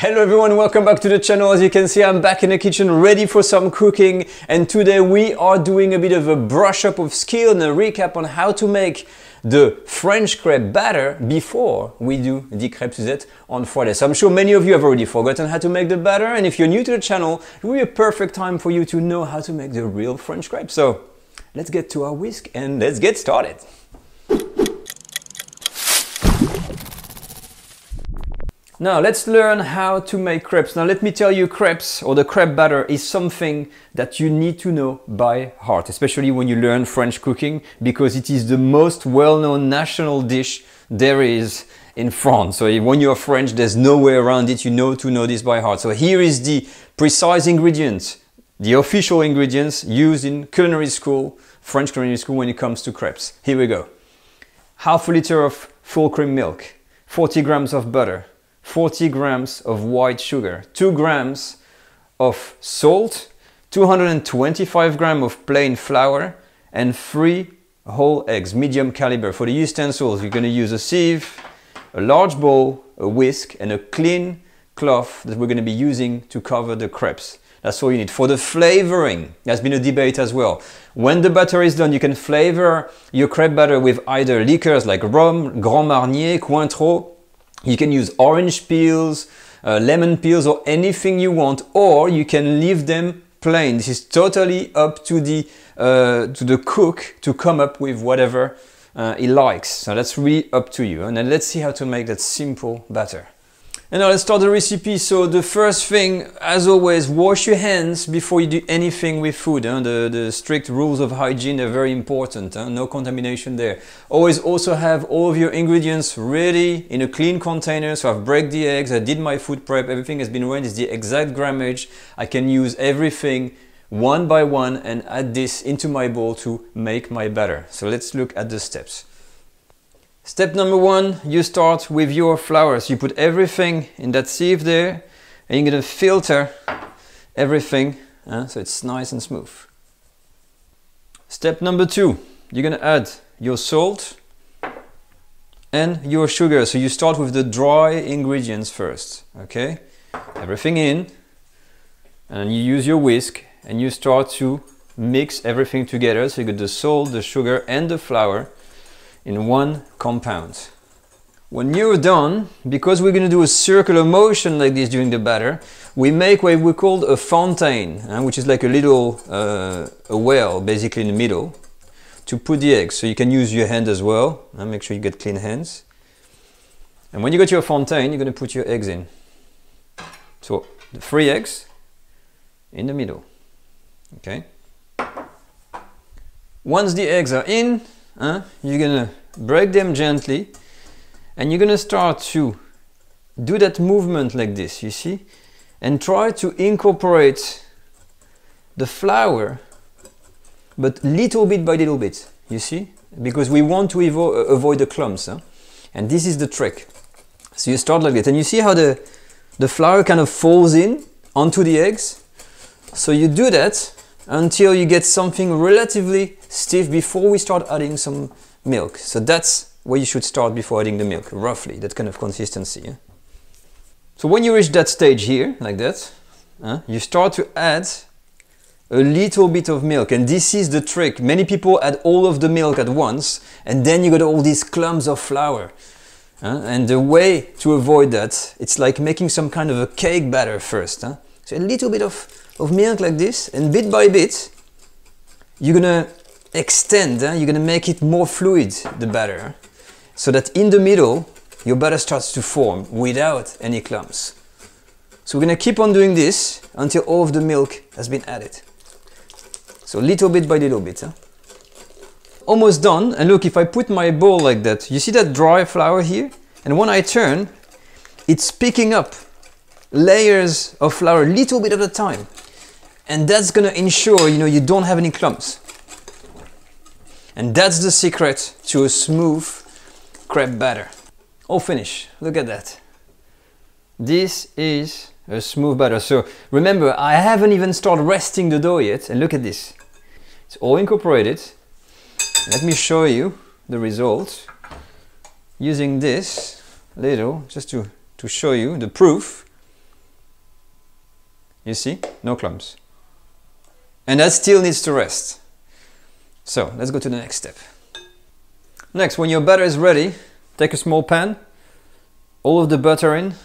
Hello everyone, welcome back to the channel. As you can see, I'm back in the kitchen ready for some cooking, and today we are doing a bit of a brush up of skill and a recap on how to make the French crepe batter before we do the crepe suzette on Friday. So I'm sure many of you have already forgotten how to make the batter, and if you're new to the channel, it will be a perfect time for you to know how to make the real French crepe. So let's get to our whisk and let's get started. Now let's learn how to make crepes. Now let me tell you, crepes or the crepe batter is something that you need to know by heart, especially when you learn French cooking, because it is the most well-known national dish there is in France. So when you're French, there's no way around it. You know to know this by heart. So here is the precise ingredients, the official ingredients used in culinary school, French culinary school, when it comes to crepes. Here we go. Half a liter of full cream milk, 40 grams of butter, 40 grams of white sugar, 2 grams of salt, 225 grams of plain flour, and 3 whole eggs, medium caliber. For the utensils, you're going to use a sieve, a large bowl, a whisk, and a clean cloth that we're going to be using to cover the crepes. That's all you need. For the flavoring, there's been a debate as well. When the batter is done, you can flavor your crepe batter with either liqueurs like rum, Grand Marnier, Cointreau. You can use orange peels, lemon peels, or anything you want, or you can leave them plain. This is totally up to the cook to come up with whatever he likes. So that's really up to you. And then let's see how to make that simple batter. And now let's start the recipe. So the first thing, as always, wash your hands before you do anything with food. The strict rules of hygiene are very important. No contamination there. Always also have all of your ingredients ready in a clean container. So I've break the eggs, I did my food prep, everything has been ready. It's the exact grammage. I can use everything one by one and add this into my bowl to make my batter. So let's look at the steps. Step number one, you start with your flour. So you put everything in that sieve there, and you're going to filter everything so it's nice and smooth. Step number two, you're going to add your salt and your sugar. So you start with the dry ingredients first, okay? Everything in, and you use your whisk and you start to mix everything together. So you get the salt, the sugar and the flour in one compound. When you're done, because we're going to do a circular motion like this during the batter, we make what we call a fontaine, which is like a little a well basically in the middle to put the eggs. So you can use your hand as well, and make sure you get clean hands. And when you got your fontaine, you're going to put your eggs in. So the 3 eggs in the middle, okay? Once the eggs are in, you're gonna break them gently, and you're gonna start to do that movement like this, you see, and try to incorporate the flour, but little bit by little bit, you see, because we want to avoid the clumps, and this is the trick. So you start like that, and you see how the flour kind of falls in onto the eggs. So you do that until you get something relatively stiff before we start adding some milk. So that's where you should start before adding the milk, roughly, that kind of consistency. Yeah? So when you reach that stage here, like that, you start to add a little bit of milk, and this is the trick. Many people add all of the milk at once, and then you got all these clumps of flour. And the way to avoid that, it's like making some kind of a cake batter first. So a little bit of milk like this, and bit by bit you're gonna extend, you're gonna make it more fluid, the batter, so that in the middle your batter starts to form without any clumps. So we're gonna keep on doing this until all of the milk has been added. So little bit by little bit. Almost done. And look, if I put my bowl like that, you see that dry flour here, and when I turn, it's picking up layers of flour, little bit at a time, and that's gonna ensure you don't have any clumps. And that's the secret to a smooth crepe batter. All finished. Look at that. This is a smooth batter. So remember, I haven't even started resting the dough yet, and look at this. It's all incorporated. Let me show you the result using this little, just to show you the proof. You see? No clumps. And that still needs to rest. So let's go to the next step. Next, when your batter is ready, take a small pan, all of the butter in,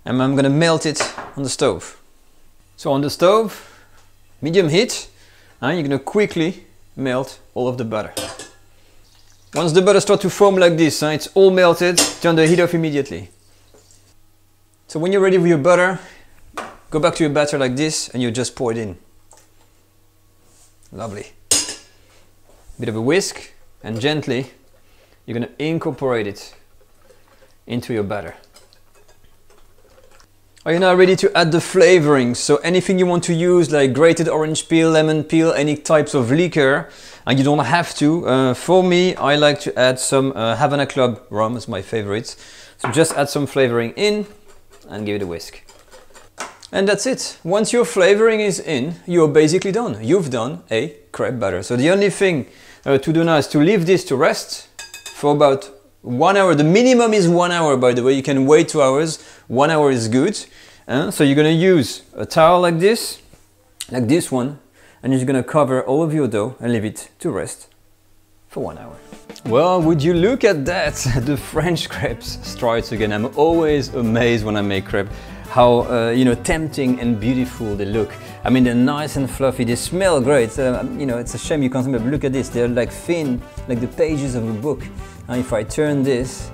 and I'm gonna melt it on the stove. So on the stove, medium heat, and you're gonna quickly melt all of the butter. Once the butter starts to foam like this, it's all melted, turn the heat off immediately. So when you're ready with your butter, go back to your batter like this and you just pour it in. Lovely. Bit of a whisk and gently you're going to incorporate it into your batter. Are you now ready to add the flavorings? So anything you want to use, like grated orange peel, lemon peel, any types of liquor, and you don't have to. For me, I like to add some Havana Club rum, it's my favorite. So just add some flavoring in and give it a whisk. And that's it. Once your flavoring is in, you're basically done. You've done a crepe batter. So the only thing to do now is to leave this to rest for about 1 hour. The minimum is 1 hour, by the way. You can wait 2 hours. 1 hour is good. So you're going to use a towel like this one, and you're going to cover all of your dough and leave it to rest for 1 hour. Well, would you look at that? The French crepes strikes again. I'm always amazed when I make crepe, how tempting and beautiful they look. I mean, they're nice and fluffy, they smell great. It's a shame you can't see, but look at this, they're like thin, like the pages of a book. And if I turn this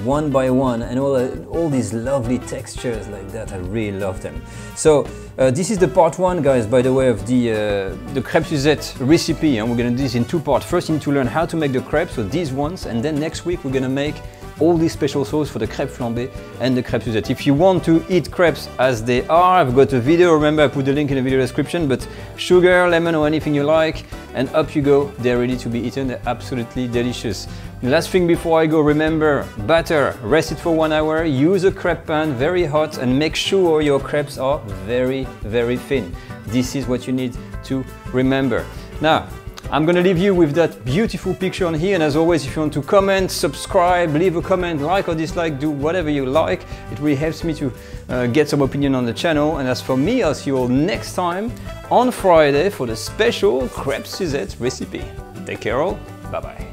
one by one, and all these lovely textures like that, I really love them. So this is the part one, guys, by the way, of the crepe suzette recipe, and we're gonna do this in two parts. First, you need to learn how to make the crepes, so these ones, and then next week we're gonna make all these special sauce for the crepe flambée and the crepe suzette. If you want to eat crepes as they are, I've got a video, remember I put the link in the video description, but sugar, lemon or anything you like, and up you go, they're ready to be eaten, they're absolutely delicious. The last thing before I go, remember, batter, rest it for 1 hour, use a crepe pan, very hot, and make sure your crepes are very, very thin. This is what you need to remember. Now, I'm gonna leave you with that beautiful picture on here, and as always, if you want to comment, subscribe, leave a comment, like or dislike, do whatever you like. It really helps me to get some opinion on the channel. And as for me, I'll see you all next time on Friday for the special crepe suzette recipe. Take care all, bye bye.